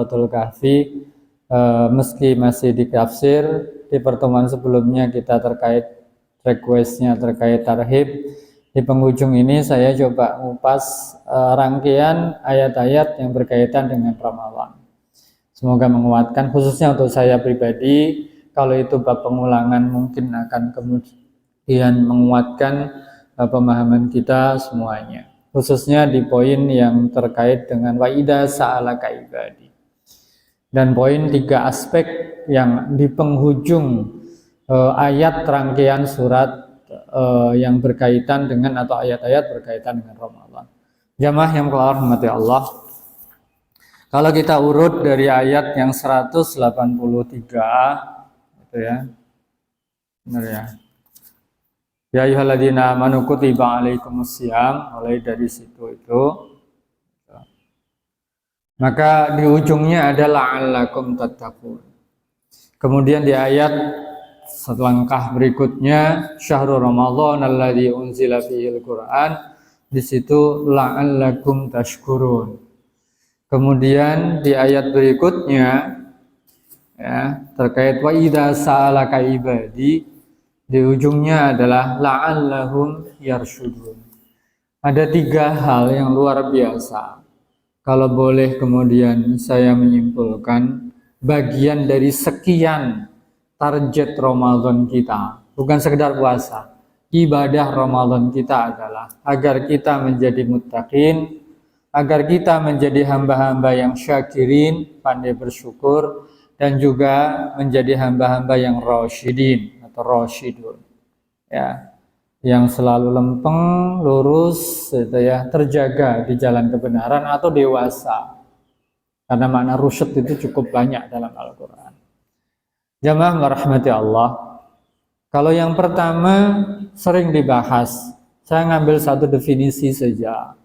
suratul Kahfi. Meski masih di tafsir, di pertemuan sebelumnya kita terkait requestnya terkait tarhib. Di penghujung ini saya coba ngupas rangkaian ayat-ayat yang berkaitan dengan Ramadan. Semoga menguatkan, khususnya untuk saya pribadi. Kalau itu bab pengulangan mungkin akan kemudian menguatkan pemahaman kita semuanya, khususnya di poin yang terkait dengan wa idza sa'alaka ibadi. Dan poin 3 aspek yang di penghujung ayat rangkaian surat yang berkaitan dengan atau ayat-ayat berkaitan dengan Ramadan. Jamaah yang dirahmati Allah, kalau kita urut dari ayat yang 183 gitu ya. Benar ya. Ya ayyuhalladzina amanu kutiba alaikumusiyam, mulai dari situ itu. Maka di ujungnya adalah la'allakum tattaqun. Kemudian di ayat selangkah berikutnya syahrul ramadhan alladzi unzila fihil Qur'an, di situ la'allakum tashkurun. Kemudian di ayat berikutnya ya, terkait wa idza sa'alaka ibadi, di ujungnya adalah la'allahum yarshudun. Ada 3 hal yang luar biasa. Kalau boleh kemudian saya menyimpulkan, bagian dari sekian target Ramadan kita, bukan sekedar puasa, ibadah Ramadan kita adalah agar kita menjadi muttaqin, agar kita menjadi hamba-hamba yang syakirin, pandai bersyukur, dan juga menjadi hamba-hamba yang rasyidin atau rasyidun, ya, yang selalu lempeng, lurus, gitu ya, terjaga di jalan kebenaran atau dewasa. Karena makna rusyad itu cukup banyak dalam Al-Quran. Jamaah merahmati Allah. Kalau yang pertama sering dibahas, saya ngambil satu definisi saja.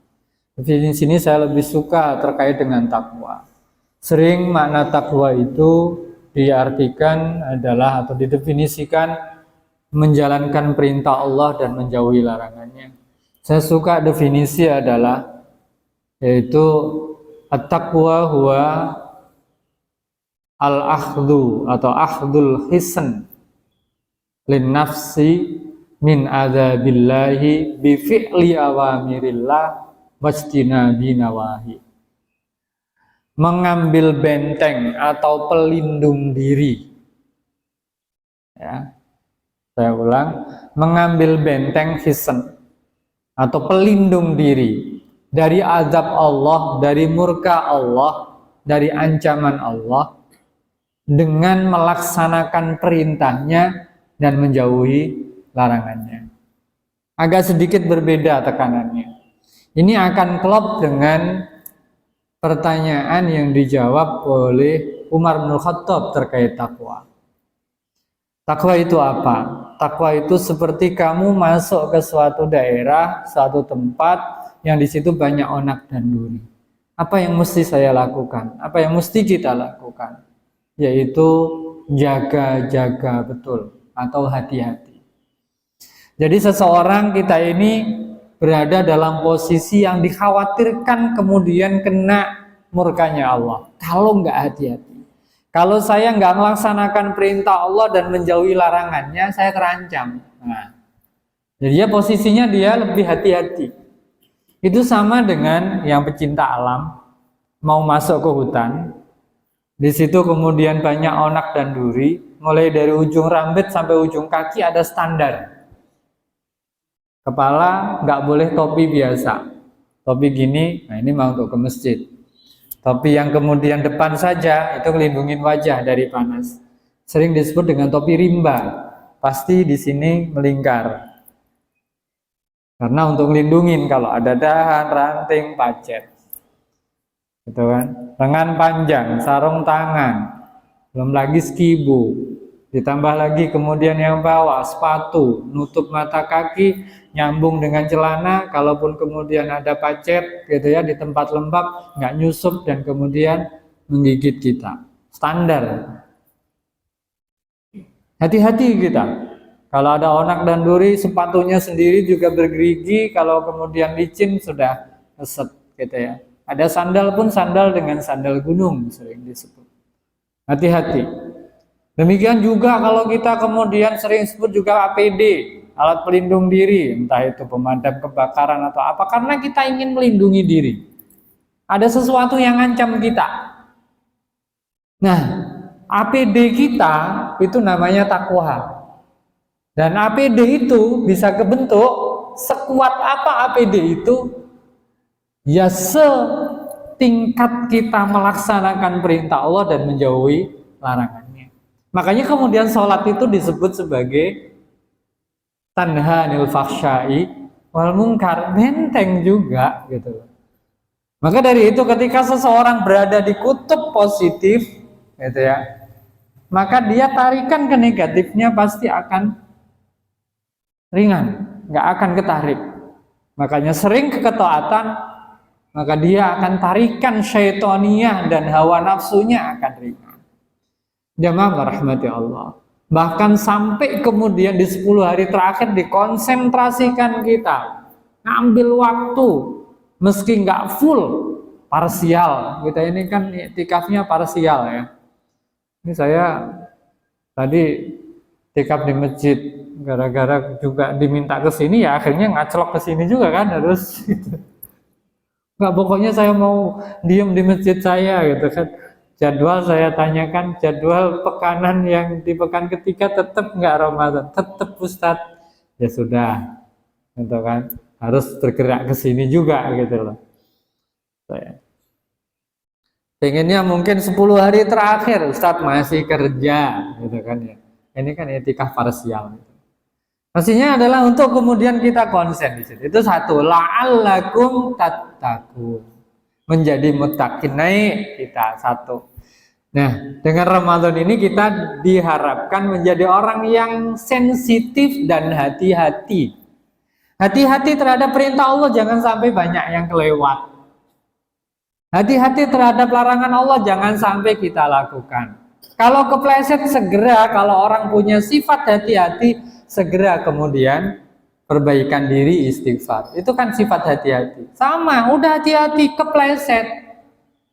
Definisi ini saya lebih suka terkait dengan takwa. Sering makna takwa itu diartikan adalah atau didefinisikan menjalankan perintah Allah dan menjauhi larangannya. Saya suka definisi adalah yaitu at-taqwa huwa al-akhdhu atau akhdul hisn lin nafsi min adzabillahi bi fi'li awamirillah wajtinabi nawahi. Mengambil benteng atau pelindung diri, ya. Saya ulang, mengambil benteng hisn atau pelindung diri dari azab Allah, dari murka Allah, dari ancaman Allah dengan melaksanakan perintahnya dan menjauhi larangannya. Agak sedikit berbeda tekanannya. Ini akan klop dengan pertanyaan yang dijawab oleh Umar bin Khattab terkait takwa. Takwa itu apa? Takwa itu seperti kamu masuk ke suatu daerah, suatu tempat yang di situ banyak onak dan duri. Apa yang mesti saya lakukan? Apa yang mesti kita lakukan? Yaitu jaga-jaga betul atau hati-hati. Jadi seseorang kita ini berada dalam posisi yang dikhawatirkan kemudian kena murkanya Allah kalau nggak hati-hati. Kalau saya nggak melaksanakan perintah Allah dan menjauhi larangannya, saya terancam. Nah, jadi posisinya dia lebih hati-hati. Itu sama dengan yang pecinta alam mau masuk ke hutan. Di situ kemudian banyak onak dan duri, mulai dari ujung rambut sampai ujung kaki ada standar. Kepala nggak boleh topi biasa, topi gini, nah ini mau untuk ke masjid. Topi yang kemudian depan saja itu melindungi wajah dari panas. Sering disebut dengan topi rimba. Pasti di sini melingkar. Karena untuk melindungi kalau ada dahan, ranting, pacet. Gitu kan? Lengan panjang, sarung tangan, belum lagi skibu. Ditambah lagi kemudian yang bawah sepatu, nutup mata kaki, nyambung dengan celana, kalaupun kemudian ada pacet gitu ya di tempat lembab, nggak nyusup dan kemudian menggigit kita. Standar. Hati-hati kita. Kalau ada onak dan duri, sepatunya sendiri juga bergerigi, kalau kemudian licin sudah keset gitu ya. Ada sandal pun sandal dengan sandal gunung sering disebut. Hati-hati. Demikian juga kalau kita kemudian sering sebut juga APD, alat pelindung diri, entah itu pemadam kebakaran atau apa, karena kita ingin melindungi diri. Ada sesuatu yang ngancam kita. Nah, APD kita itu namanya takwa. Dan APD itu bisa kebentuk sekuat apa APD itu? Ya setingkat kita melaksanakan perintah Allah dan menjauhi larangannya. Makanya kemudian sholat itu disebut sebagai tanha anil fahsya'i wal munkar, benteng juga gitu. Maka dari itu ketika seseorang berada di kutub positif gitu ya, maka dia tarikan ke negatifnya pasti akan ringan, nggak akan ketarik. Makanya sering ketaatan, maka dia akan tarikan syaitoniyah dan hawa nafsunya akan ringan. Jamaah rahmati Allah. Bahkan sampai kemudian di 10 hari terakhir dikonsentrasikan kita, ngambil waktu, meski nggak full, parsial. Kita ini kan iktikafnya parsial ya. Ini saya tadi iktikaf di masjid, gara-gara juga diminta ke sini ya akhirnya ngaclok ke sini juga kan harus gitu. Nggak, pokoknya saya mau diem di masjid saya gitu kan. Jadwal saya tanyakan, jadwal pekanan yang di pekan ketiga tetap nggak Ramadan, tetap Ustadz. Ya sudah, gitu kan. Harus bergerak ke sini juga gitu loh. Saya pengennya mungkin 10 hari terakhir Ustadz masih kerja gitu kan ya. Ini kan etika parsial. Pastinya adalah untuk kemudian kita konsen di situ. Itu satu, la'allakum tattaqun. Menjadi muttaqin, naik kita satu. Nah, dengan Ramadan ini kita diharapkan menjadi orang yang sensitif dan hati-hati. Hati-hati terhadap perintah Allah, jangan sampai banyak yang kelewat. Hati-hati terhadap larangan Allah, jangan sampai kita lakukan. Kalau kepleset segera, kalau orang punya sifat hati-hati, segera kemudian perbaikan diri, istighfar. Itu kan sifat hati-hati. Sama, udah hati-hati, kepleset,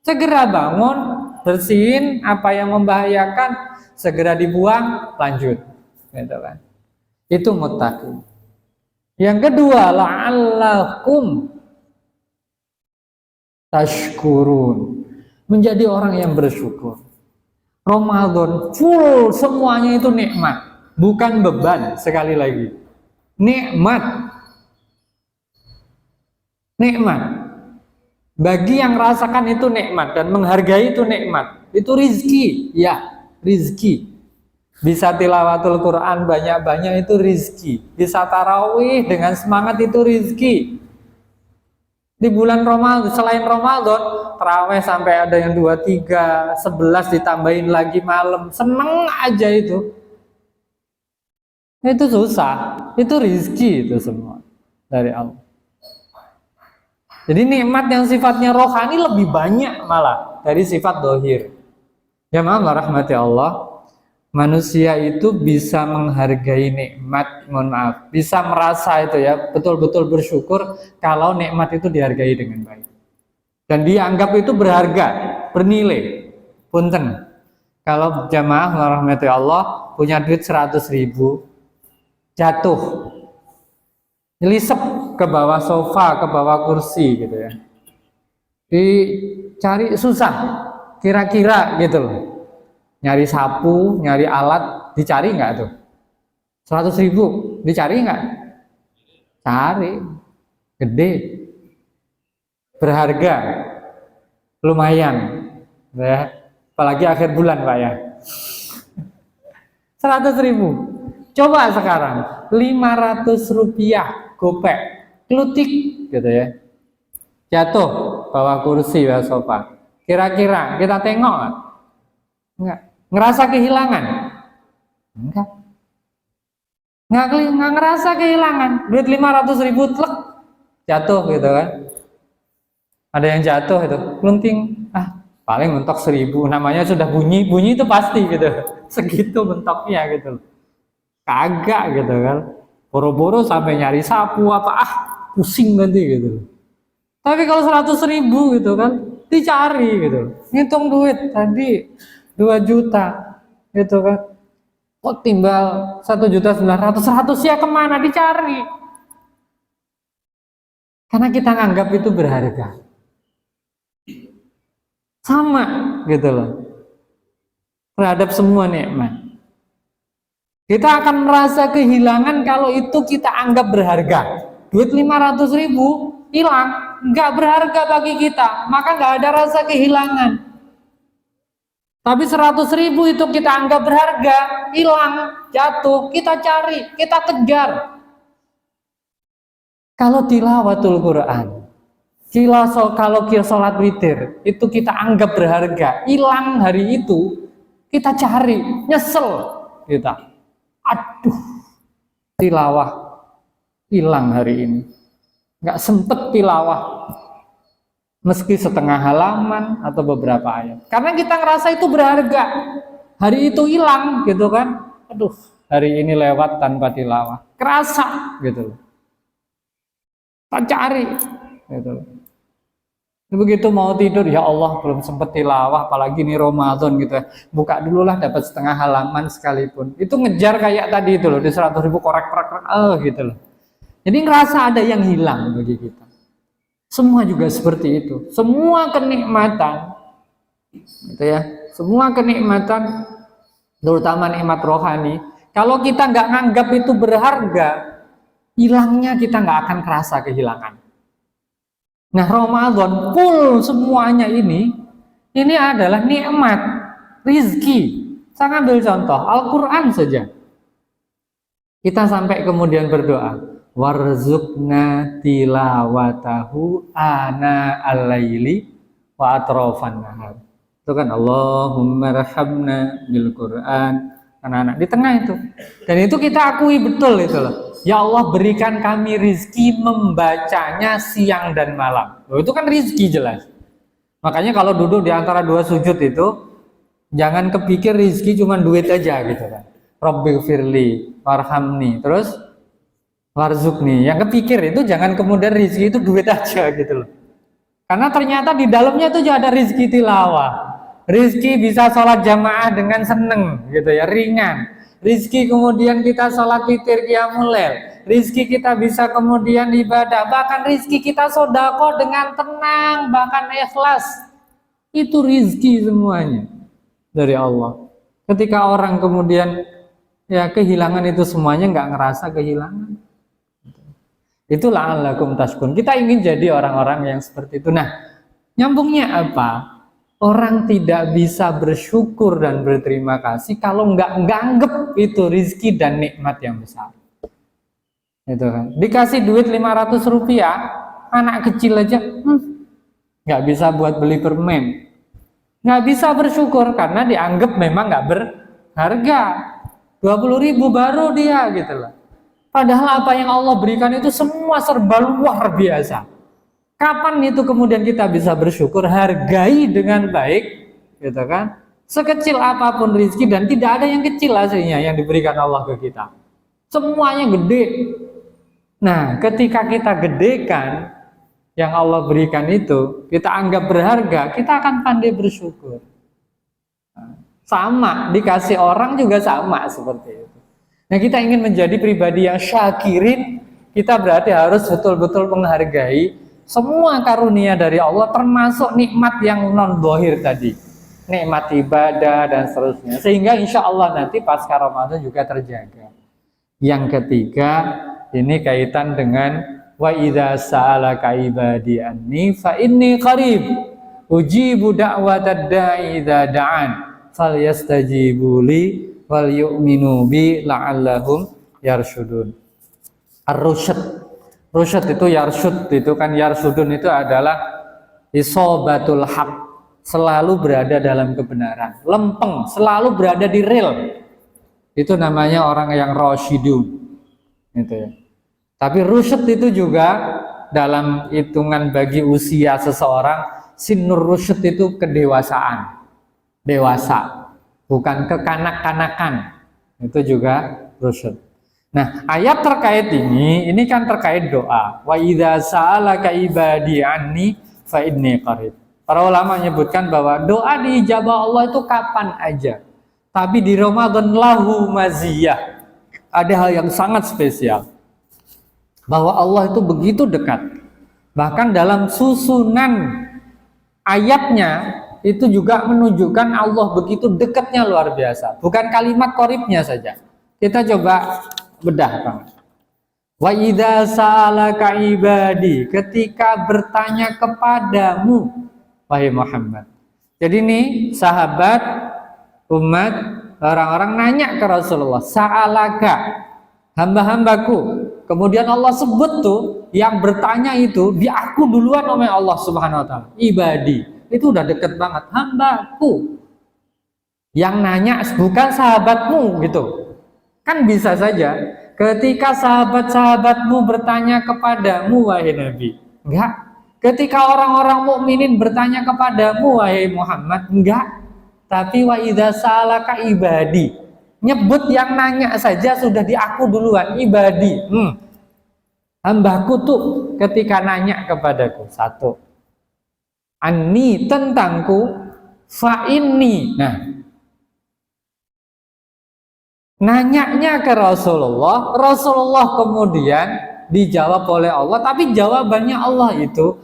segera bangun, bersihin apa yang membahayakan, segera dibuang, lanjut. Gitu kan. Itu muttaqin. Yang kedua, la'allakum tashkurun. Menjadi orang yang bersyukur. Ramadan full, semuanya itu nikmat, bukan beban. Sekali lagi, nikmat. Nikmat bagi yang rasakan itu nikmat dan menghargai itu nikmat. Itu rizki, ya rizki. Bisa tilawatul Quran banyak-banyak itu rizki. Bisa tarawih dengan semangat itu rizki. Di bulan Ramadan, selain Ramadan, tarawih sampai ada yang 2, 3, 11 ditambahin lagi malam, seneng aja itu. Itu susah, itu rizki itu semua dari Allah. Jadi nikmat yang sifatnya rohani lebih banyak malah dari sifat dohir. Ya maaf, rahmati Allah. Manusia itu bisa menghargai nikmat, mohon maaf, bisa merasa itu ya, betul-betul bersyukur kalau nikmat itu dihargai dengan baik. Dan dianggap itu berharga, bernilai. Punten, kalau jamaah rahmati Allah punya duit 100.000, jatuh, nyelisep ke bawah sofa, ke bawah kursi gitu ya. Dicari susah, kira-kira gitu loh. Nyari sapu, nyari alat, dicari nggak tuh? 100.000, dicari nggak? Cari, gede, berharga, lumayan, ya. Apalagi akhir bulan Pak ya. 100.000, coba sekarang 500 rupiah gopek, klutik gitu ya, jatuh bawah kursi ya sofa. Kira-kira kita tengok nggak? Enggak. Ngerasa kehilangan? Enggak. Nggak ngerasa kehilangan. Duit 500.000 tlek jatuh gitu kan. Ada yang jatuh itu, kelunting, paling mentok 1.000, namanya sudah bunyi itu pasti gitu. Segitu mentoknya gitu. Kagak gitu kan. Boro-boro sampai nyari sapu apa, pusing nanti gitu. Tapi kalau 100.000 gitu kan, dicari gitu. Ngitung duit tadi 2 juta gitu kan. Kok timbal 1.900.000, 100 ya kemana dicari? Karena kita nganggap itu berharga. Sama gitu loh. Terhadap semua nikmat. Kita akan merasa kehilangan kalau itu kita anggap berharga. Duit 500.000 hilang, nggak berharga bagi kita, maka nggak ada rasa kehilangan. Tapi 100.000 itu kita anggap berharga, hilang, jatuh, kita cari, kita kejar. Kalau tilawatul Quran, kalau sholat witir, itu kita anggap berharga, hilang hari itu, kita cari, nyesel kita. Aduh, tilawah hilang hari ini, nggak sempet tilawah meski setengah halaman atau beberapa ayat, karena kita ngerasa itu berharga. Hari itu hilang gitu kan, aduh hari ini lewat tanpa tilawah, kerasa gitu, tak cari gitu. Begitu mau tidur, ya Allah belum sempet tilawah, apalagi ini Ramadan gitu ya, buka dulu lah dapat setengah halaman sekalipun. Itu ngejar kayak tadi itu loh, di 100.000 korek gitu loh. Jadi ngerasa ada yang hilang bagi kita. Semua juga seperti itu. Semua kenikmatan gitu ya, semua kenikmatan terutama nikmat rohani, kalau kita nggak nganggap itu berharga, hilangnya kita nggak akan kerasa kehilangan. Nah, Ramadan full semuanya ini adalah nikmat, rizki. Saya ambil contoh Al-Quran saja. Kita sampai kemudian berdoa, warzuqna tilawatahu ana al-laili wa atrafan nahar. Itu kan Allahumma rahamna bil Quran, anak-anak di tengah itu. Dan itu kita akui betul itu loh. Ya Allah berikan kami rizki membacanya siang dan malam. Loh, itu kan rizki jelas. Makanya kalau duduk di antara dua sujud itu, jangan kepikir rizki cuma duit aja gitu kan. Rabbighfirli warhamni, terus warzuqni. Yang kepikir itu jangan kemudian rizki itu duit aja gitu loh. Karena ternyata di dalamnya itu juga ada rizki tilawah. Rizki bisa sholat jamaah dengan seneng gitu ya, ringan. Rizki kemudian kita sholat witir qiyamul lail. Rizki kita bisa kemudian ibadah. Bahkan rizki kita sodako dengan tenang, bahkan ikhlas. Itu rizki semuanya dari Allah. Ketika orang kemudian ya kehilangan itu semuanya, nggak ngerasa kehilangan. Itulah la'allakum tashkurun. Kita ingin jadi orang-orang yang seperti itu. Nah, nyambungnya apa? Orang tidak bisa bersyukur dan berterima kasih kalau nggak nganggep itu rizki dan nikmat yang besar. Itu kan. Dikasih duit 500 rupiah, anak kecil aja nggak bisa buat beli permen. Nggak bisa bersyukur karena dianggap memang nggak berharga. 20.000 baru dia gitu loh. Padahal apa yang Allah berikan itu semua serba luar biasa. Kapan itu kemudian kita bisa bersyukur, hargai dengan baik, gitu kan? Sekecil apapun rezeki, dan tidak ada yang kecil hasilnya yang diberikan Allah ke kita. Semuanya gede. Nah, ketika kita gedekan yang Allah berikan itu, kita anggap berharga, kita akan pandai bersyukur. Sama, dikasih orang juga sama seperti itu. Nah, kita ingin menjadi pribadi yang syakirin, kita berarti harus betul-betul menghargai semua karunia dari Allah, termasuk nikmat yang non-zahir tadi, nikmat ibadah dan seterusnya, sehingga insya Allah nanti pasca Ramadan juga terjaga. Yang ketiga, ini kaitan dengan wa idza sa'alaka ibadi anni fa inni qarib ujibu da'watad da'i idza da'an falyastajibu li wal yu'minu bi la'allahum yarsyudun. Ar-rusyd. Rusyad itu yarsyud, itu kan yarsudun itu adalah isobatul haq, selalu berada dalam kebenaran, lempeng, selalu berada di rel. Itu namanya orang yang rasyidun, gitu ya. Tapi rusyad itu juga dalam hitungan bagi usia seseorang, sinur rusyad itu kedewasaan, dewasa, bukan kekanak-kanakan. Itu juga rusyad. Nah, ayat terkait ini kan terkait doa. Wa idza sa'alaka ibadi anni fa inni qarib. Para ulama menyebutkan bahwa doa diijabah Allah itu kapan aja. Tapi di Ramadan lahu maziyah. Ada hal yang sangat spesial. Bahwa Allah itu begitu dekat. Bahkan dalam susunan ayatnya itu juga menunjukkan Allah begitu dekatnya luar biasa. Bukan kalimat qoribnya saja. Kita coba bedah, Bang. Wa idza sa'alaka ibadi, ketika bertanya kepadamu wahai Muhammad. Jadi ini sahabat umat orang-orang nanya ke Rasulullah, sa'alaka, hamba-hambaku. Kemudian Allah sebut tuh yang bertanya itu diaku duluan oleh Allah Subhanahu wa taala. Ibadi, itu udah deket banget, hambaku. Yang nanya bukan sahabatmu gitu. Kan bisa saja ketika sahabat-sahabatmu bertanya kepadamu wahai Nabi, enggak. Ketika orang-orang mukminin bertanya kepadamu wahai Muhammad, enggak. Tapi wa idza sa'alaka ibadi, nyebut yang nanya saja sudah diaku duluan, ibadi. Hambaku tuh ketika nanya kepadaku, satu, anni tentangku, fa inni. Nah, nanyanya ke Rasulullah, Rasulullah kemudian dijawab oleh Allah, tapi jawabannya Allah itu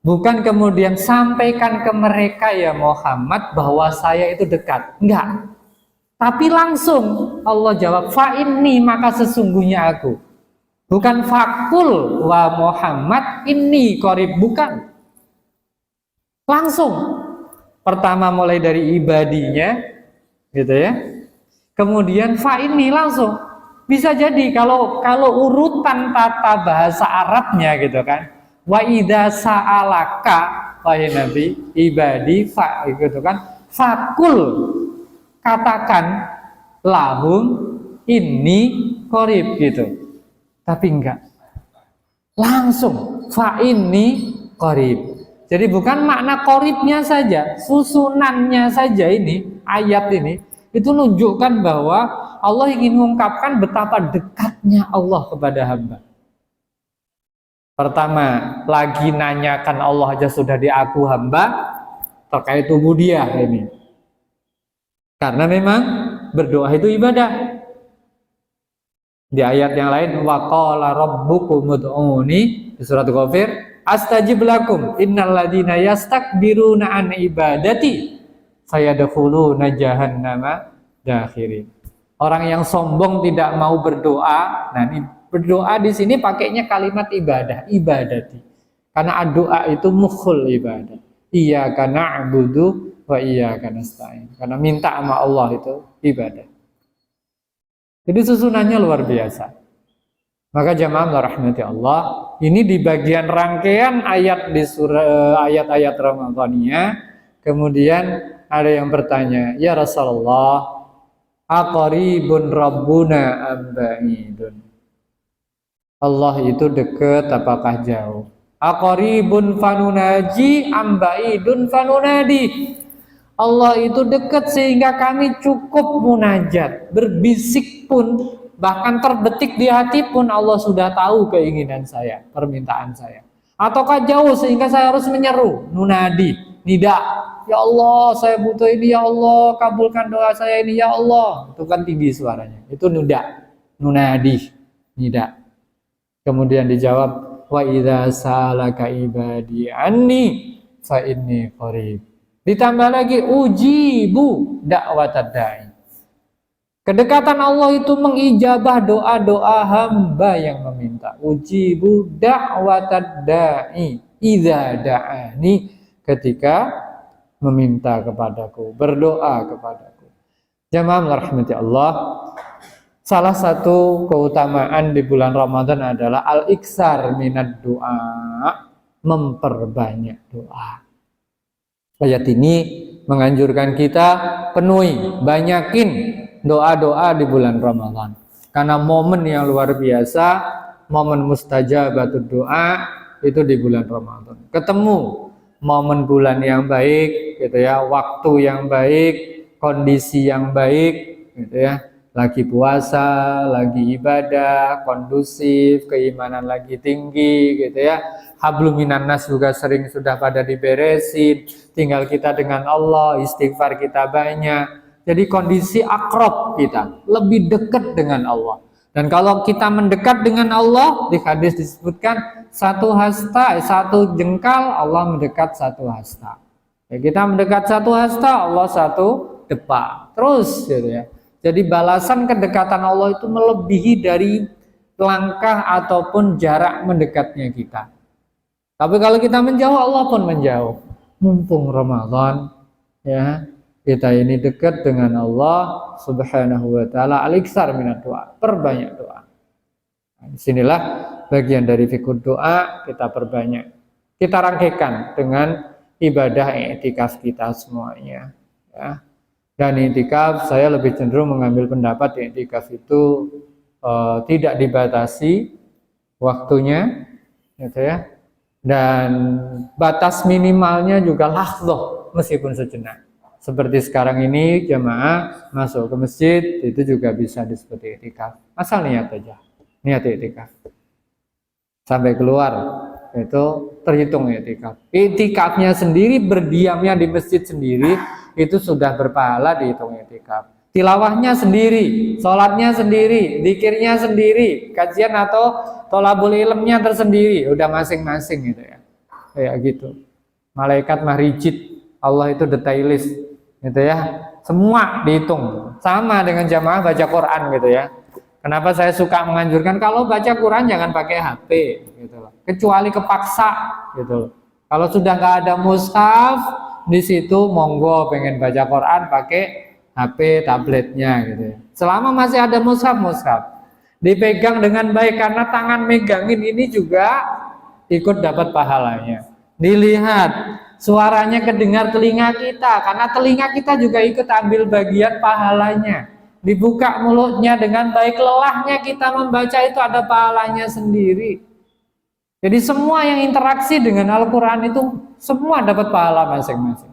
bukan kemudian sampaikan ke mereka ya Muhammad bahwa saya itu dekat, enggak. Tapi langsung Allah jawab, fa inni, maka sesungguhnya aku. Bukan fakul wa Muhammad inni qarib, bukan. Langsung. Pertama mulai dari ibadinya, gitu ya. Kemudian fa ini langsung. Bisa jadi kalau urutan tata bahasa Arabnya gitu kan. Wa idza sa'alaka wahai Nabi ibadi fa gitu kan. Fakul, katakan lahum ini qarib gitu. Tapi enggak. Langsung fa ini qarib. Jadi bukan makna qaribnya saja, susunannya saja ini ayat ini itu menunjukkan bahwa Allah ingin mengungkapkan betapa dekatnya Allah kepada hamba. Pertama, lagi nanyakan Allah aja sudah diaku hamba terkait ubudiyah ini. Karena memang berdoa itu ibadah. Di ayat yang lain, wa qala rabbukum ud'uni di surat Ghafir, astajib lakum innal ladzina yastakbiruna an ibadati sayadkhuluna jahannama dakhirin. Orang yang sombong tidak mau berdoa, nah ini berdoa di sini pakainya kalimat ibadah, ibadati. Karena doa itu mukhul ibadah. Iyyaka na'budu wa iyyaka nasta'in. Karena minta sama Allah itu ibadah. Jadi susunannya luar biasa. Maka jamaah rahmati Allah, ini di bagian rangkaian ayat di surah ayat-ayat Ramadaniyah. Kemudian ada yang bertanya, ya Rasulullah, aqaribun rabbuna am ba'idun? Allah itu dekat apakah jauh? Aqaribun fanunaji am ba'idun fanunadi? Allah itu dekat sehingga kami cukup munajat, berbisik pun, bahkan terbetik di hati pun Allah sudah tahu keinginan saya, permintaan saya. Ataukah jauh sehingga saya harus menyeru, nunadi, nida, ya Allah saya butuh ini, ya Allah kabulkan doa saya ini, ya Allah. Itu kan tinggi suaranya, itu nida, nunadi, nida. Kemudian dijawab, wa idza sa'alaka ibadi anni fa inni qarib. Ditambah lagi ujibu da'watad da'i. Kedekatan Allah itu mengijabah doa-doa hamba yang meminta. Ujibu da'watad da'i idza da'ani, ketika meminta kepadaku, berdoa kepadaku. Jamaah rahmati Allah, salah satu keutamaan di bulan Ramadan adalah al-iksar minad doa, memperbanyak doa. Ayat ini menganjurkan kita penuhi, banyakin doa-doa di bulan Ramadan. Karena momen yang luar biasa, momen mustajabatud doa itu di bulan Ramadan. Ketemu momen bulan yang baik, gitu ya, waktu yang baik, kondisi yang baik, gitu ya. lagi puasa, lagi ibadah, kondusif, keimanan lagi tinggi gitu ya. Hablum minan nas juga sering sudah pada diberesin, tinggal kita dengan Allah, istighfar kita banyak. Jadi kondisi akrab kita, lebih dekat dengan Allah. Dan kalau kita mendekat dengan Allah, di hadis disebutkan satu hasta, satu jengkal, Allah mendekat satu hasta. Ya, kita mendekat satu hasta, Allah satu depak. Terus gitu ya. Jadi balasan kedekatan Allah itu melebihi dari langkah ataupun jarak mendekatnya kita. Tapi kalau kita menjauh, Allah pun menjauh. Mumpung Ramadan, ya kita ini dekat dengan Allah Subhanahu wa taala. Al-iksar minat doa, perbanyak doa. Nah, disinilah bagian dari fikih doa kita perbanyak. Kita rangkaikan dengan ibadah i'tikaf kita semuanya, ya. Dan i'tikaf saya lebih cenderung mengambil pendapat i'tikaf itu tidak dibatasi waktunya, gitu ya. Dan batas minimalnya juga lahdoh, meskipun sejenak. Seperti sekarang ini jamaah masuk ke masjid itu juga bisa disebut i'tikaf. Asal niat aja, niat i'tikaf. Sampai keluar itu terhitung i'tikaf. I'tikafnya sendiri, berdiamnya di masjid sendiri itu sudah berpahala dihitung i'tikaf. Tilawahnya sendiri, sholatnya sendiri, zikirnya sendiri, kajian atau tholabul ilmnya tersendiri, udah masing-masing gitu ya. Kayak gitu. Malaikat mah rigid, Allah itu detailis gitu ya. Semua dihitung. Sama dengan jamaah baca Quran gitu ya. Kenapa saya suka menganjurkan kalau baca Quran jangan pakai HP gitu loh. Kecuali kepaksa gitu loh. Kalau sudah nggak ada mushaf di situ monggo pengen baca Quran pakai HP tabletnya gitu ya. Selama masih ada mushaf dipegang dengan baik, karena tangan megangin ini juga ikut dapat pahalanya. Dilihat suaranya kedengar telinga kita, karena telinga kita juga ikut ambil bagian pahalanya. Dibuka mulutnya dengan baik, lelahnya kita membaca itu ada pahalanya sendiri. Jadi semua yang interaksi dengan Al-Quran itu semua dapat pahala masing-masing.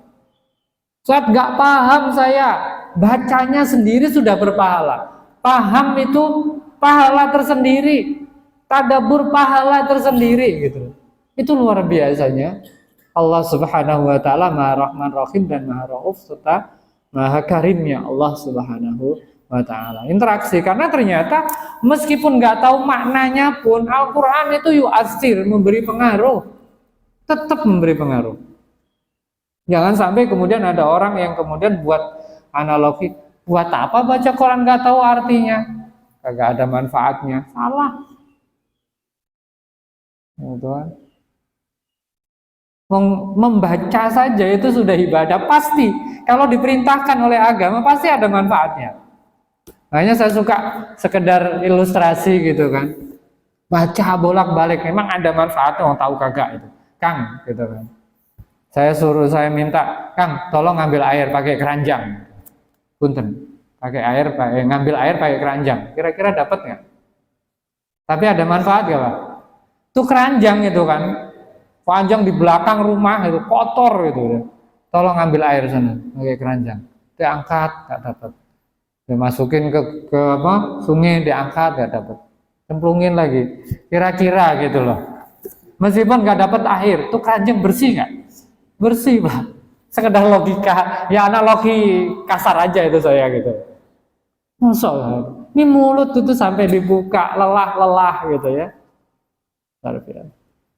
Saat nggak paham saya, bacanya sendiri sudah berpahala. Paham itu pahala tersendiri, tadabbur pahala tersendiri gitu. Itu luar biasanya. Allah Subhanahu wa taala Maha Rahman Rahim dan Maha Rauf serta Maha Karimnya Allah Subhanahu wa taala. Interaksi, karena ternyata meskipun nggak tahu maknanya pun Al-Qur'an itu yu'assir, memberi pengaruh. Tetap memberi pengaruh. Jangan sampai kemudian ada orang yang kemudian buat analogi, buat apa baca Quran nggak tahu artinya, kagak ada manfaatnya. Salah. Gitu kan. Membaca saja itu sudah ibadah, pasti kalau diperintahkan oleh agama pasti ada manfaatnya. Makanya saya suka sekedar ilustrasi gitu kan, baca bolak-balik memang ada manfaatnya, orang tahu kagak itu Kang gitu kan. Saya minta, Kang tolong ngambil air pakai keranjang, punten pakai air, ngambil air pakai keranjang, kira-kira dapat nggak? Tapi ada manfaat gak Pak? Itu keranjang itu kan, panjang di belakang rumah itu kotor gitu. Tolong ambil air sana pakai keranjang. Diangkat nggak dapat. Dimasukin ke apa? Sungai, diangkat nggak dapat. Cemplungin lagi. Kira-kira gitu loh. Meskipun nggak dapat air, tuh keranjang bersih nggak? Bersih Pak. Sekedar logika, ya analogi kasar aja itu saya gitu. Masya Allah. Ini mulut itu sampai dibuka lelah-lelah gitu ya.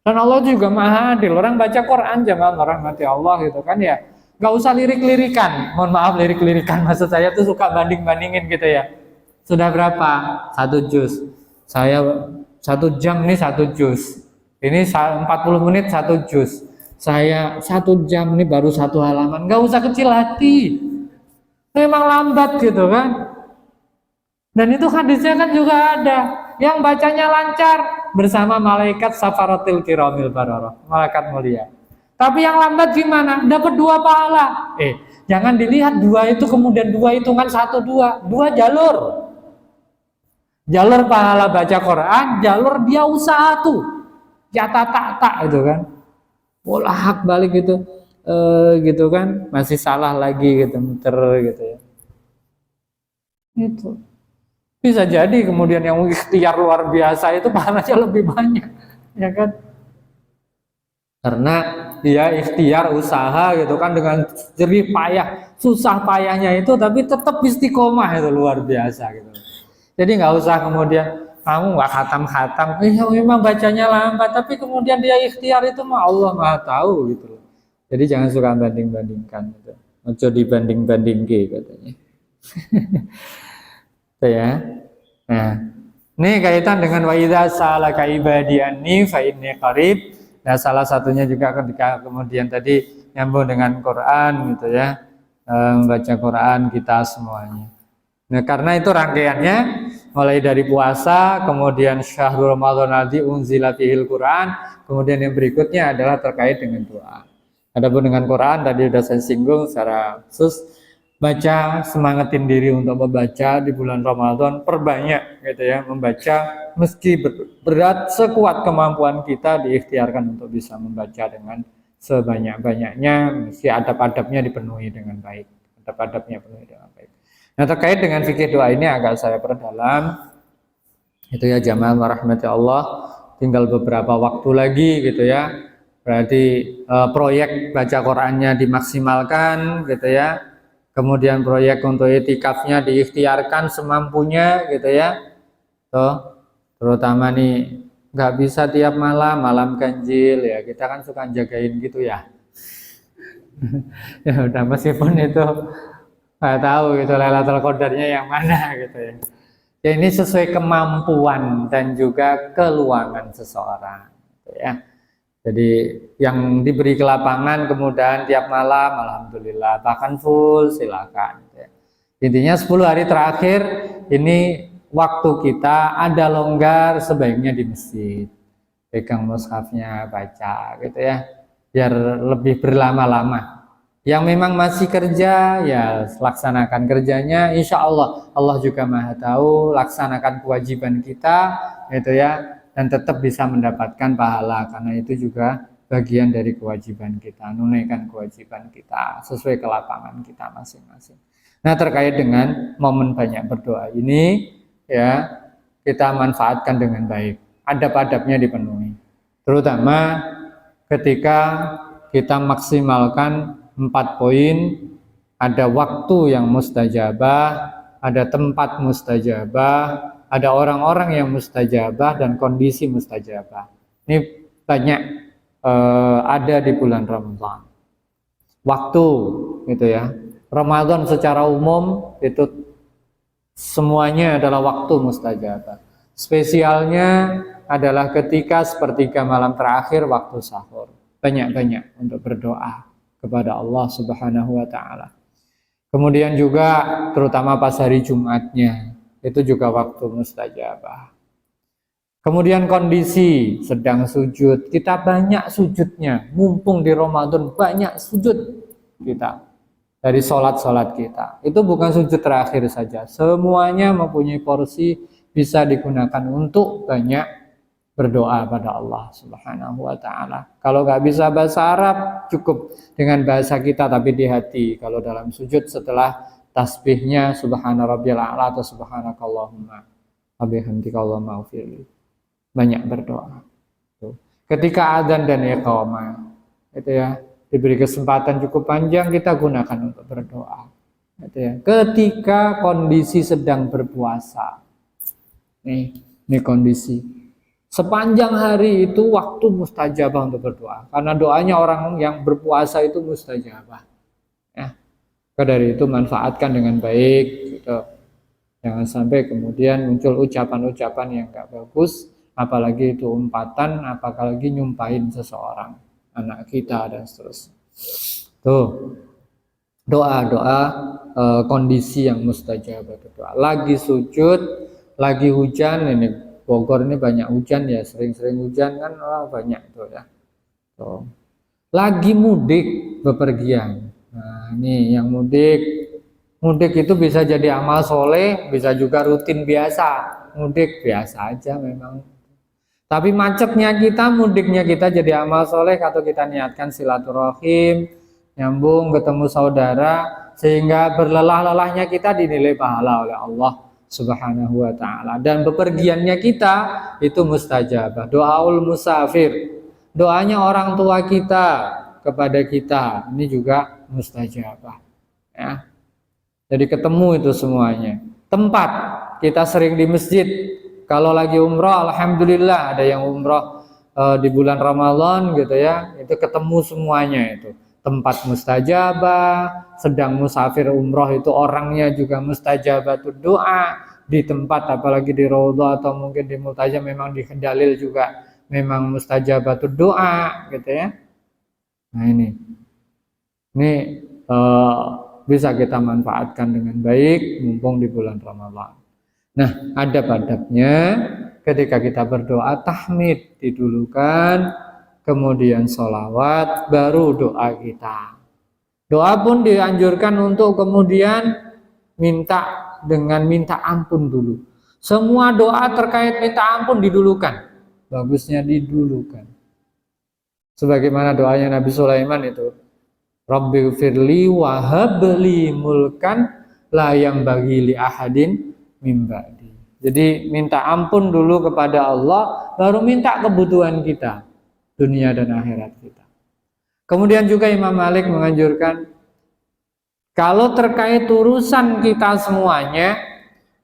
Dan Allah juga maha adil. Orang baca Quran jangan merahmati Allah gitu kan ya. Gak usah lirik-lirikan. Mohon maaf lirik-lirikan, maksud saya tuh suka banding-bandingin gitu ya. Sudah berapa? 1 juz. Saya 1 jam nih 1 juz. Ini 40 menit 1 juz. Saya 1 jam nih baru 1 halaman. Gak usah kecil hati. Memang lambat gitu kan. Dan itu hadisnya kan juga ada. Yang bacanya lancar bersama malaikat safaratil kiramil bararah, malaikat mulia. Tapi yang lambat gimana? Dapat 2 pahala. Jangan dilihat 2 itu kemudian 2 hitungan 1 2 jalur. Jalur pahala baca Quran, jalur dia usaha tuh. Ya tak gitu kan. Bolak balik gitu. Gitu kan, masih salah lagi gitu, muter gitu ya. Itu. Bisa jadi kemudian yang ikhtiar luar biasa itu pahalanya lebih banyak, ya kan? Karena dia ikhtiar usaha gitu kan dengan jerih payah, susah payahnya itu, tapi tetap istiqomah itu luar biasa gitu. Jadi nggak usah kemudian kamu nggak khatam-khatam, memang bacanya lambat, tapi kemudian dia ikhtiar itu mah Allah Maha tahu gitu loh. Jadi jangan suka banding-bandingkan gitu. Ojo dibanding-bandingke katanya. Itu ya. Nah, ini kaitan dengan wa idza sa'alaka ibadi anni fa inni qarib. Nah, salah satunya juga ketika kemudian tadi nyambung dengan Quran gitu ya, membaca Quran kita semuanya. Nah, karena itu rangkaiannya mulai dari puasa, kemudian syahrul Ramadan alladzi unzila fihil Quran, kemudian yang berikutnya adalah terkait dengan doa. Adapun dengan Quran tadi sudah saya singgung secara khusus, baca, semangatin diri untuk membaca di bulan Ramadan, perbanyak gitu ya, membaca meski berat, sekuat kemampuan kita diikhtiarkan untuk bisa membaca dengan sebanyak-banyaknya, mesti adab-adabnya dipenuhi dengan baik, adab-adabnya penuhi dengan baik. Nah, terkait dengan fikih doa ini agak saya perdalam, itu ya jamaah rahmati Allah, tinggal beberapa waktu lagi gitu ya, berarti proyek baca Qurannya dimaksimalkan gitu ya, kemudian proyek untuk itikafnya diikhtiarkan semampunya gitu ya, tuh terutama nih nggak bisa tiap malam ganjil ya, kita kan suka jagain gitu ya. Ya udah, meskipun itu nggak tahu gitu Lailatul Qadarnya yang mana gitu ya. Ya ini sesuai kemampuan dan juga keluangan seseorang gitu ya. Jadi yang diberi ke lapangan kemudian tiap malam alhamdulillah, bahkan full silakan ya. Intinya 10 hari terakhir ini waktu kita ada longgar, sebaiknya di masjid, pegang mushafnya baca gitu ya, biar lebih berlama-lama. Yang memang masih kerja ya laksanakan kerjanya, insya Allah Allah juga Maha tahu, laksanakan kewajiban kita gitu ya, dan tetap bisa mendapatkan pahala karena itu juga bagian dari kewajiban kita, menunaikan kewajiban kita sesuai ke lapangan kita masing-masing. Nah, terkait dengan momen banyak berdoa ini ya, kita manfaatkan dengan baik, adab-adabnya dipenuhi, terutama ketika kita maksimalkan 4 poin, ada waktu yang mustajabah, ada tempat mustajabah, ada orang-orang yang mustajabah, dan kondisi mustajabah. Ini banyak ada di bulan Ramadan. Waktu gitu ya. Ramadan secara umum itu semuanya adalah waktu mustajabah. Spesialnya adalah ketika sepertiga malam terakhir waktu sahur. Banyak-banyak untuk berdoa kepada Allah Subhanahu wa taala. Kemudian juga terutama pas hari Jumatnya, itu juga waktu mustajabah. Kemudian kondisi sedang sujud, kita banyak sujudnya, mumpung di Ramadan banyak sujud kita dari sholat-sholat kita. Itu bukan sujud terakhir saja, semuanya mempunyai porsi, bisa digunakan untuk banyak berdoa pada Allah Subhanahu wa taala. Kalau nggak bisa bahasa Arab, cukup dengan bahasa kita tapi di hati. Kalau dalam sujud setelah tasbihnya subhana rabbiyal a'la atau subhanakallahumma wa bihamdika allahumma ighfirli, banyak berdoa. Ketika adzan dan iqamah itu ya, diberi kesempatan cukup panjang, kita gunakan untuk berdoa. Itu ya. Ketika kondisi sedang berpuasa. Ini kondisi sepanjang hari itu waktu mustajabah untuk berdoa, karena doanya orang yang berpuasa itu mustajabah ya. Dari itu manfaatkan dengan baik gitu. Jangan sampai kemudian muncul ucapan-ucapan yang gak bagus, apalagi itu umpatan, apalagi nyumpahin seseorang, anak kita dan seterusnya. Tuh doa-doa kondisi yang mustajabah berdoa. Lagi sujud, lagi hujan, ini Bogor ini banyak hujan ya, sering-sering hujan kan, banyak itu ya. Tuh. Lagi mudik bepergian. Nah, ini yang mudik itu bisa jadi amal soleh, bisa juga rutin biasa. Mudik biasa aja memang. Tapi macetnya kita, mudiknya kita jadi amal soleh atau kita niatkan silaturahim, nyambung ketemu saudara, sehingga berlelah-lelahnya kita dinilai pahala oleh Allah Subhanahu wa ta'ala. Dan bepergiannya kita itu mustajabah. Doaul musafir, doanya orang tua kita kepada kita, ini juga mustajabah ya. Jadi ketemu itu semuanya. Tempat, kita sering di masjid. Kalau lagi umroh, alhamdulillah ada yang umroh di bulan Ramadan gitu ya, itu ketemu semuanya itu. Tempat mustajabah, sedang musafir umroh itu orangnya juga mustajabah tuh doa di tempat, apalagi di raudhah atau mungkin di multajam memang di dalil juga memang mustajabah tuh doa gitu ya. Nah ini bisa kita manfaatkan dengan baik mumpung di bulan Ramadan. Nah, adab-adabnya ketika kita berdoa, tahmid didulukan, kemudian sholawat, baru doa kita. Doa pun dianjurkan untuk kemudian minta ampun dulu. Semua doa terkait minta ampun didulukan. Bagusnya didulukan. Sebagaimana doanya Nabi Sulaiman itu, Rabbighfirli wa habli mulkan la yang bagi li ahadin min ba'di. Jadi minta ampun dulu kepada Allah, baru minta kebutuhan kita, dunia dan akhirat kita. Kemudian juga Imam Malik menganjurkan kalau terkait urusan kita semuanya,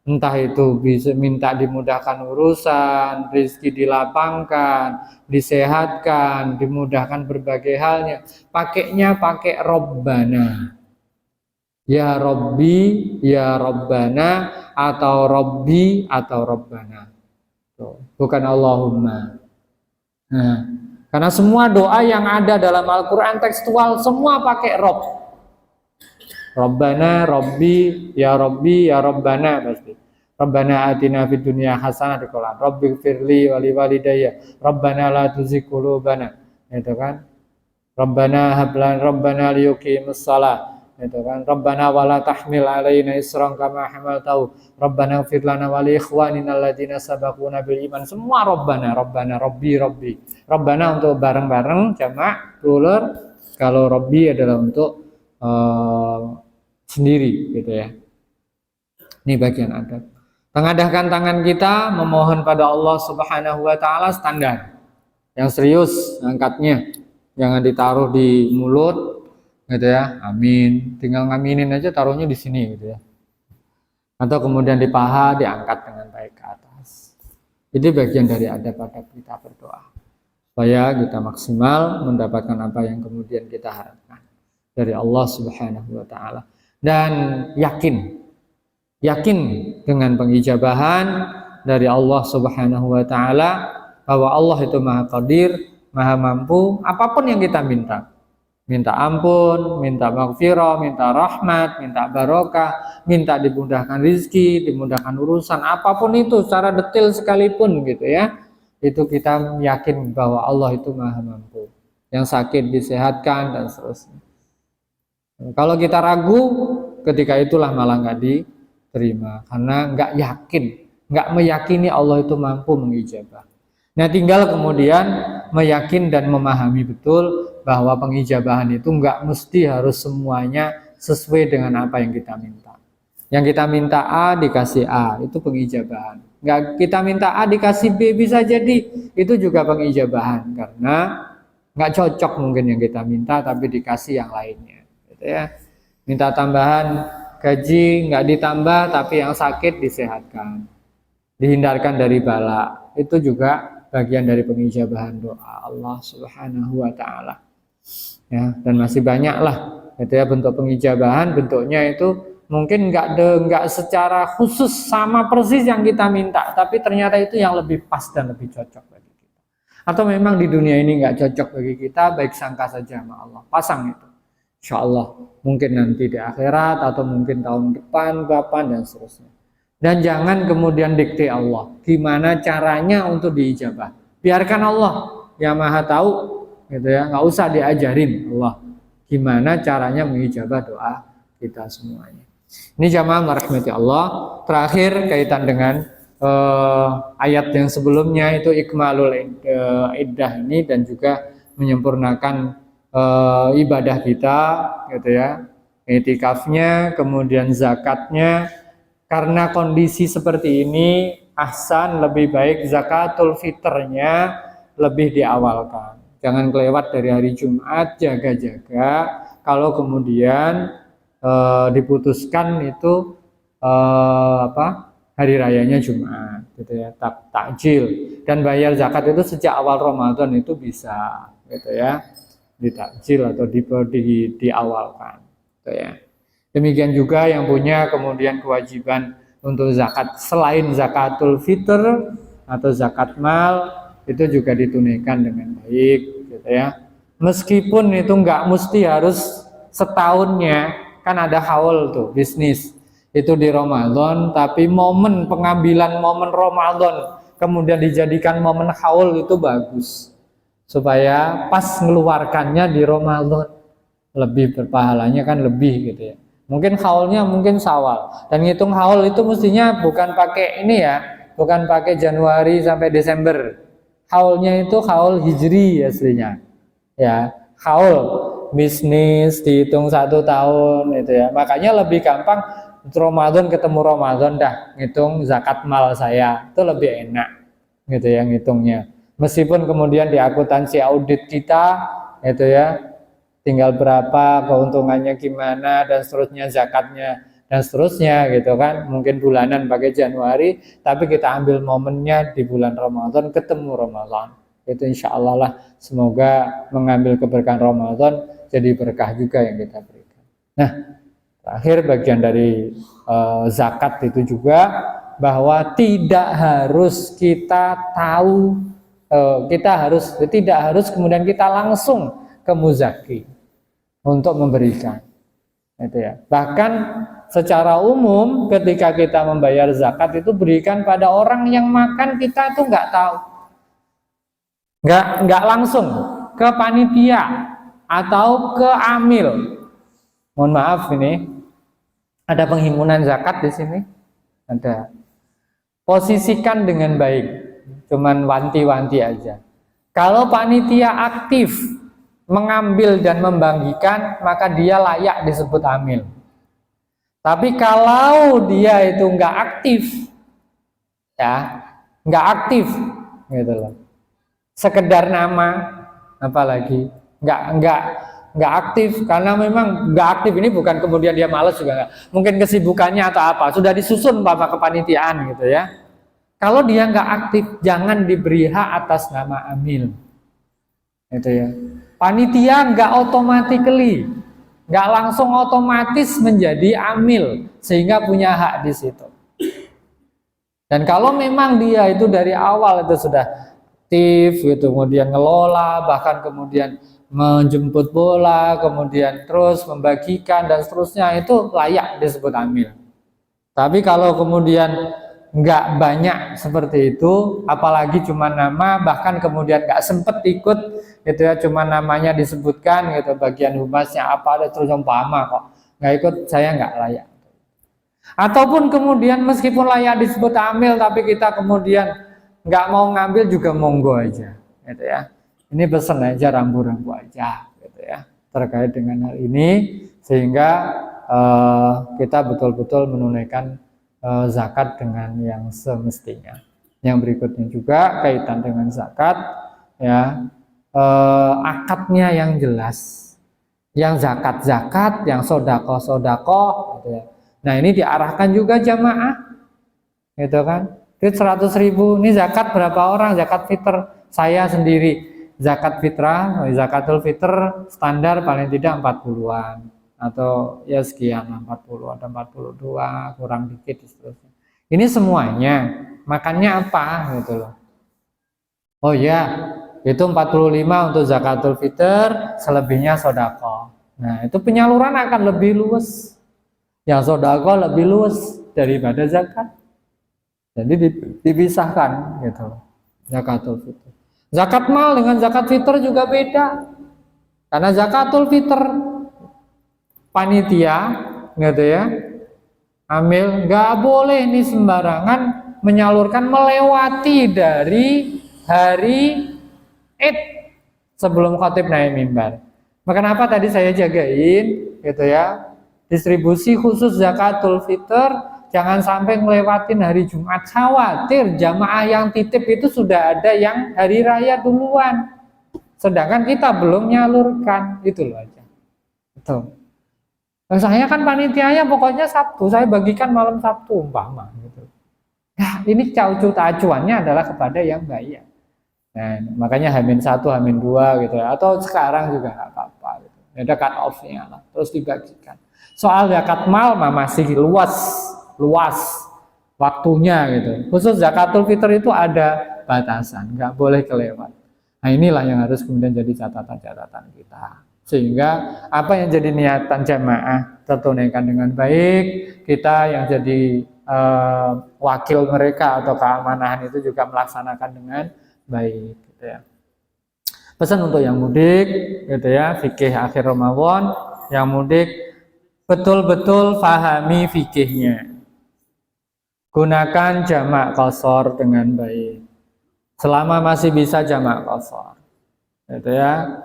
entah itu bisa minta dimudahkan urusan, rezeki dilapangkan, disehatkan, dimudahkan berbagai halnya, pakainya pakai Robbana. Ya Robbi, ya Robbana, atau Robbi, atau Robbana. Bukan Allahumma. Nah, karena semua doa yang ada dalam Al-Quran tekstual semua pakai Rob. Robbana, Robbi, ya Robbana pasti. Rabbana atina fid dunya hasanah di Quran. Rabbighfirli wa liwalidayya. Rabbana la tuzigh qulubana. Itu kan. Rabbana hab lana Rabbana liyuqimus shalah. Itu kan. Rabbana wala tahmil alaina isran kama hamaltahu. Rabbana ighfir lana wa li ikhwanina alladziina sabaquna bil iman. Semua Rabbana, Rabbi. Rabbana untuk bareng-bareng jamak plural. Kalau Rabbi adalah untuk sendiri gitu ya. Ini bagian adab. Mengadahkan tangan kita memohon pada Allah Subhanahu wa taala standar. Yang serius angkatnya. Jangan ditaruh di mulut gitu ya. Amin. Tinggal ngaminin aja, taruhnya di sini gitu ya. Atau kemudian di paha diangkat dengan baik ke atas. Jadi bagian dari adab-adab kita berdoa. Supaya kita maksimal mendapatkan apa yang kemudian kita harapkan dari Allah Subhanahu wa taala, dan yakin dengan pengijabahan dari Allah Subhanahu wa taala bahwa Allah itu Maha Qadir, Maha mampu apapun yang kita minta. Minta ampun, minta maghfirah, minta rahmat, minta barokah, minta dimudahkan rezeki, dimudahkan urusan, apapun itu secara detail sekalipun gitu ya. Itu kita yakin bahwa Allah itu Maha mampu. Yang sakit disehatkan dan seterusnya. Kalau kita ragu, ketika itulah malah nggak diterima, karena nggak yakin, nggak meyakini Allah itu mampu mengijabah. Nah, tinggal kemudian meyakin dan memahami betul bahwa pengijabahan itu nggak mesti harus semuanya sesuai dengan apa yang kita minta. Yang kita minta A dikasih A, itu pengijabahan. Nggak kita minta A dikasih B, bisa jadi itu juga pengijabahan, karena nggak cocok mungkin yang kita minta tapi dikasih yang lainnya. Ya, minta tambahan gaji nggak ditambah tapi yang sakit disehatkan, dihindarkan dari bala, itu juga bagian dari pengijabahan doa Allah Subhanahu wa taala ya. Dan masih banyak lah itu ya bentuk pengijabahan, bentuknya itu mungkin nggak secara khusus sama persis yang kita minta, tapi ternyata itu yang lebih pas dan lebih cocok bagi kita, atau memang di dunia ini nggak cocok bagi kita, baik sangka saja sama Allah, pasang itu. Insya Allah mungkin nanti di akhirat atau mungkin tahun depan, kapan dan seterusnya. Dan jangan kemudian dikte Allah gimana caranya untuk diijabah. Biarkan Allah yang Maha tahu gitu ya, nggak usah diajarin Allah gimana caranya mengijabah doa kita semuanya. Ini jamaah merahmati Allah. Terakhir kaitan dengan ayat yang sebelumnya itu ikmalul iddah ini, dan juga menyempurnakan ibadah kita gitu ya, itikafnya, kemudian zakatnya, karena kondisi seperti ini, ahsan lebih baik zakatul fitrnya lebih diawalkan. Jangan kelewat dari hari Jumat, jaga-jaga. Kalau kemudian diputuskan itu hari rayanya Jumat, gitu ya, takjil, dan bayar zakat itu sejak awal Ramadan itu bisa, gitu ya, ditakjil atau diawalkan, gitu ya. Demikian juga yang punya kemudian kewajiban untuk zakat selain zakatul fitr atau zakat mal itu juga ditunaikan dengan baik, gitu ya. Meskipun itu nggak mesti harus setahunnya, kan ada haul tuh bisnis itu di Ramadan, tapi momen pengambilan momen Ramadan kemudian dijadikan momen haul itu bagus supaya pas mengeluarkannya di Ramadan lebih berpahalanya kan lebih, gitu ya. Mungkin haulnya mungkin Syawal, dan ngitung haul itu mestinya bukan pakai ini ya, bukan pakai Januari sampai Desember. Haulnya itu haul hijri aslinya, ya. Haul bisnis dihitung 1 tahun itu ya. Makanya lebih gampang Ramadan ketemu Ramadan dah ngitung zakat mal saya, itu lebih enak, gitu ya ngitungnya. Meskipun kemudian di akuntansi audit kita itu ya tinggal berapa, keuntungannya gimana, dan seterusnya, zakatnya, dan seterusnya, gitu kan. Mungkin bulanan pakai Januari, tapi kita ambil momennya di bulan Ramadan, ketemu Ramadan. Itu insya Allah lah, semoga mengambil keberkahan Ramadan, jadi berkah juga yang kita berikan. Nah, terakhir bagian dari zakat itu juga, bahwa tidak harus kita tahu, tidak harus kemudian kita langsung ke muzaki untuk memberikan, itu ya. Bahkan secara umum ketika kita membayar zakat itu berikan pada orang yang makan kita tuh nggak tahu, nggak langsung ke panitia atau ke amil. Mohon maaf, ini ada penghimpunan zakat di sini, ada. Posisikan dengan baik, cuman wanti-wanti aja. Kalau panitia aktif mengambil dan membagikan, maka dia layak disebut amil. Tapi kalau dia itu nggak aktif, ya nggak aktif, gitu loh, sekedar nama, apalagi nggak aktif, karena memang nggak aktif ini bukan kemudian dia malas juga nggak, mungkin kesibukannya atau apa, sudah disusun bapak kepanitiaan, gitu ya. Kalau dia nggak aktif, jangan diberi hak atas nama amil, gitu ya. Panitia nggak nggak langsung otomatis menjadi amil sehingga punya hak di situ. Dan kalau memang dia itu dari awal itu sudah aktif, gitu, kemudian ngelola, bahkan kemudian menjemput bola, kemudian terus membagikan dan seterusnya, itu layak disebut amil. Tapi kalau kemudian nggak banyak seperti itu, apalagi cuma nama, bahkan kemudian nggak sempet ikut, gitu ya, cuma namanya disebutkan, gitu, bagian humasnya apa, ada terus umpama kok nggak ikut, saya nggak layak. Ataupun kemudian meskipun layak disebut amil, tapi kita kemudian nggak mau ngambil juga, monggo aja, gitu ya. Ini pesan aja, rambu-rambu aja, gitu ya, terkait dengan hal ini, sehingga kita betul-betul menunaikan zakat dengan yang semestinya. Yang berikutnya juga kaitan dengan zakat, ya, akadnya yang jelas, yang zakat, yang sodako, gitu ya. Nah, ini diarahkan juga jamaah, gitu kan. Duit 100.000, ini zakat berapa orang? Zakat fitr saya sendiri, zakat fitrah, zakatul fitr standar paling tidak 40-an. Atau ya sekian, 40, ada 42, kurang dikit seterusnya. Ini semuanya makannya apa, gitu loh. Oh ya, itu 45 untuk zakatul fitr, selebihnya sodako. Nah, itu penyaluran akan lebih luas. Yang sodako lebih luas daripada zakat. Jadi dipisahkan, gitu loh, zakatul fitr. Zakat mal dengan zakat fitr juga beda. Karena zakatul fitr panitia, gitu ya, amil, nggak boleh ini sembarangan menyalurkan melewati dari hari Id sebelum khatib naik mimbar. Kenapa tadi saya jagain, gitu ya, distribusi khusus zakatul fitr jangan sampai ngelewatin hari Jumat. Khawatir jamaah yang titip itu sudah ada yang hari raya duluan, sedangkan kita belum nyalurkan. Itu loh aja. Betul. Saya kan panitianya pokoknya Sabtu, saya bagikan malam Sabtu umpama gitu. Nah, ini acuannya adalah kepada yang bayar. Nah, makanya H-1, H-2 gitu ya. Atau sekarang juga nggak apa-apa gitu. Ada cut off-nya lah, terus dibagikan. Soal zakat mal masih luas waktunya gitu. Khusus zakatul fitr itu ada batasan, nggak boleh kelewat. Nah, inilah yang harus kemudian jadi catatan-catatan kita. Sehingga apa yang jadi niatan jamaah tertunaikan dengan baik, kita yang jadi wakil mereka atau keamanahan itu juga melaksanakan dengan baik gitu ya. Pesan untuk yang mudik gitu ya, fikih akhir Ramadan, yang mudik betul-betul pahami fikihnya. Gunakan jamak qashar dengan baik. Selama masih bisa jamak qashar. Gitu ya.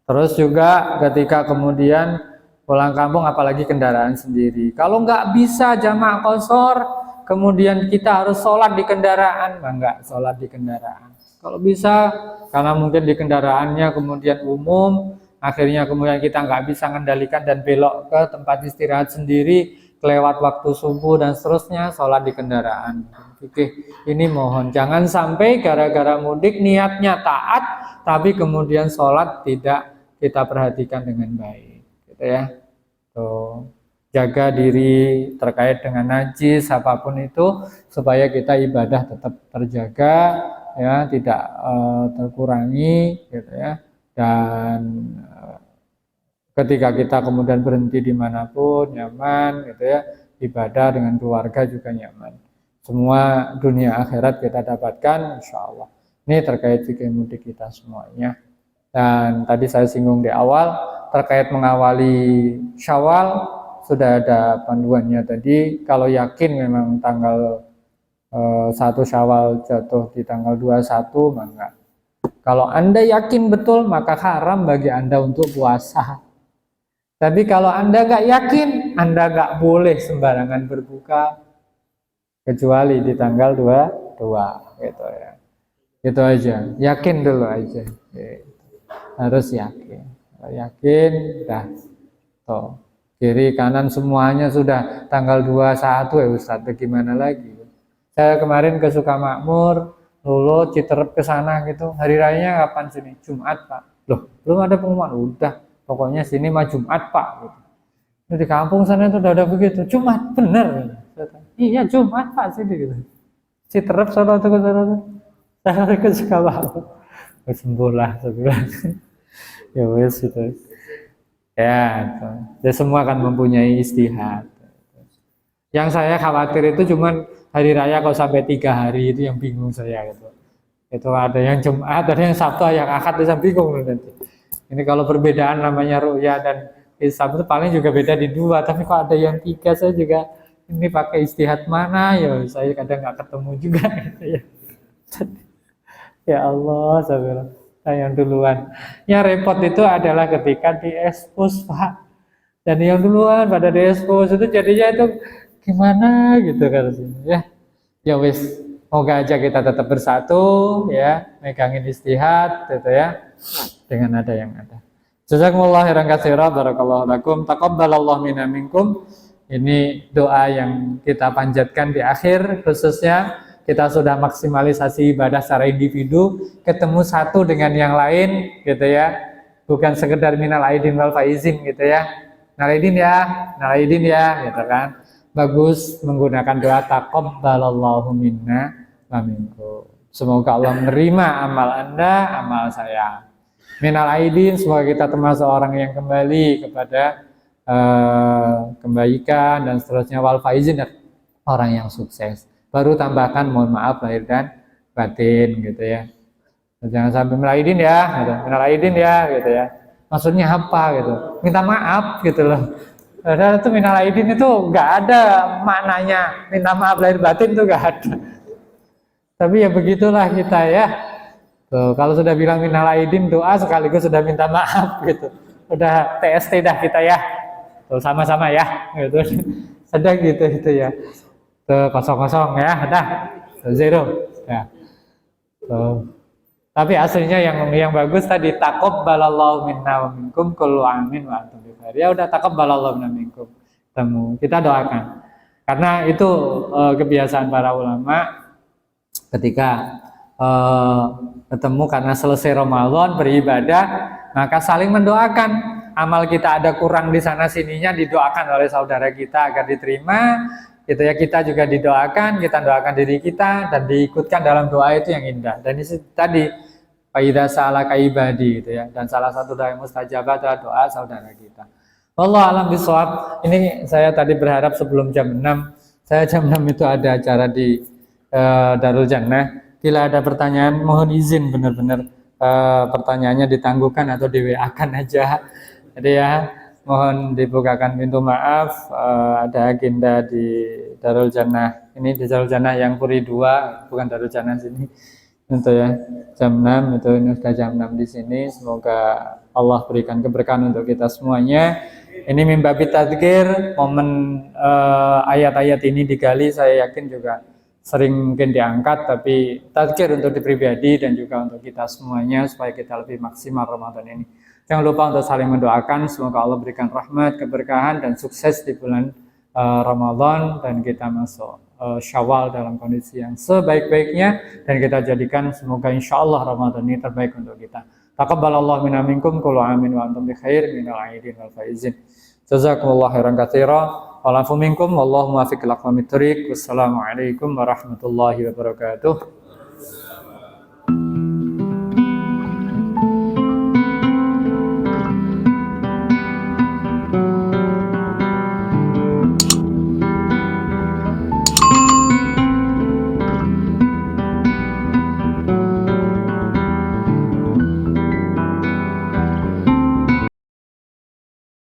Terus juga ketika kemudian pulang kampung apalagi kendaraan sendiri. Kalau nggak bisa jamak qashar, kemudian kita harus sholat di kendaraan, enggak sholat di kendaraan. Kalau bisa, karena mungkin di kendaraannya kemudian umum, akhirnya kemudian kita nggak bisa mengendalikan dan belok ke tempat istirahat sendiri, kelewat waktu subuh dan seterusnya, sholat di kendaraan. Oke, ini mohon jangan sampai gara-gara mudik niatnya taat, tapi kemudian sholat tidak kita perhatikan dengan baik, gitu ya. Tuh. Jaga diri terkait dengan najis apapun itu supaya kita ibadah tetap terjaga ya, tidak terkurangi gitu ya. Dan ketika kita kemudian berhenti dimanapun nyaman gitu ya, ibadah dengan keluarga juga nyaman. Semua dunia akhirat kita dapatkan insya Allah. Ini terkait fikih mudik kita semuanya. Dan tadi saya singgung di awal terkait mengawali Syawal. Sudah ada panduannya tadi, kalau yakin memang tanggal 1 Syawal jatuh di tanggal 21, maka kalau Anda yakin betul, maka haram bagi Anda untuk puasa. Tapi kalau Anda nggak yakin, Anda nggak boleh sembarangan berbuka, kecuali di tanggal 22, gitu ya. Itu aja, yakin dulu aja. Gitu. Harus yakin. Kalau yakin, dah. Tuh. Kiri kanan semuanya sudah tanggal 21 ya Ustadz, bagaimana lagi? Saya kemarin ke Sukamakmur, Lulu, Citerep ke sana gitu. Hari rayanya kapan sini? Jumat, Pak. Loh, belum ada pengumuman. Udah, pokoknya sini mah Jumat, Pak. Gitu. Di kampung sana itu udah ada begitu. Jumat, bener. Iya, Jumat, Pak, sini gitu. Citerep sana tuh ke sana. Saya ke Sukamakmur. Sembuh lah sebenarnya. Ya wes gitu. Ya, ya, semua akan mempunyai istihad. Yang saya khawatir itu cuman hari raya kalau sampai 3 hari itu yang bingung saya gitu. Itu ada yang Jumat, ada yang Sabtu, yang Ahad itu saya bingung nanti. Ini kalau perbedaan namanya ru'ya dan hisab itu paling juga beda di 2, tapi kalau ada yang 3 saya juga ini pakai istihad mana ya, saya kadang nggak ketemu juga gitu ya. Ya Allah, sabar. Yang duluan. Yang repot itu adalah ketika diekspos, Pak. Dan yang duluan pada diekspos itu jadinya itu gimana gitu kan ya. Ya wis, moga aja kita tetap bersatu ya, megangin istihad gitu ya. Dengan ada yang ada. Jazakumullah khairan katsiran, barakallahu lakum, taqabbalallahu minna minkum. Ini doa yang kita panjatkan di akhir, khususnya kita sudah maksimalisasi ibadah secara individu, ketemu satu dengan yang lain gitu ya, bukan sekedar minal aidin wal faizin gitu ya, nalaidin ya gitu kan. Bagus menggunakan doa taqabbalallahu minna wa minkum. Semoga Allah menerima amal Anda, amal saya. Minal aidin, semoga kita termasuk orang yang kembali kepada kebaikan dan seterusnya, wal faizin, orang yang sukses. Baru tambahkan mohon maaf lahir dan batin gitu ya. Jangan sampai minal aidin ya gitu ya. Maksudnya apa gitu? Minta maaf gitu loh. Padahal itu minal aidin itu nggak ada maknanya. Minta maaf lahir batin itu nggak ada. Tapi ya begitulah kita ya. Tuh, kalau sudah bilang minal aidin doa sekaligus sudah minta maaf gitu. Udah TST dah kita ya. Tuh, sama-sama ya gitu. Sedang gitu ya. ke kosong-kosong ya, dah zero ya. Tapi aslinya yang bagus tadi taqabbalallahu minna wa minkum kullu amin wa antum bikhair. Ya udah taqabbalallahu minna minkum. Kita doakan. Karena itu kebiasaan para ulama ketika ketemu karena selesai Ramadan beribadah, maka saling mendoakan. Amal kita ada kurang di sana sininya didoakan oleh saudara kita agar diterima. Gitu ya, kita juga didoakan, kita doakan diri kita dan diikutkan dalam doa itu yang indah. Dan ini tadi faidza sa'alaka ibadi gitu ya. Dan salah satu doa yang mustajabah adalah doa saudara kita. Wallahu a'lam bishawab. Ini saya tadi berharap sebelum jam 6. Saya jam 6 itu ada acara di Darul Jannah. Bila ada pertanyaan mohon izin benar-benar pertanyaannya ditangguhkan atau di-WA-kan aja. Jadi ya mohon dibukakan pintu maaf, ada agenda di Darul Jannah. Ini di Darul Jannah yang Puri 2, bukan Darul Jannah sini. Itu ya, jam 6 itu ini sudah jam 6 di sini. Semoga Allah berikan keberkahan untuk kita semuanya. Ini mimbabi tadzkir, momen ayat-ayat ini digali, saya yakin juga sering mungkin diangkat, tapi tadzkir untuk pribadi dan juga untuk kita semuanya supaya kita lebih maksimal Ramadan ini. Jangan lupa untuk saling mendoakan, semoga Allah berikan rahmat, keberkahan, dan sukses di bulan Ramadan, dan kita masuk Syawal dalam kondisi yang sebaik-baiknya, dan kita jadikan semoga insya Allah Ramadan ini terbaik untuk kita. Taqabbalallahu minna minkum kullu amin wa antum bi khair minal aidin wal faizin. Jazakumullahu khairan katsira. Walafu minkum wallahu muwaffiq ila aqwamit thoriq. Wassalamualaikum warahmatullahi wabarakatuh.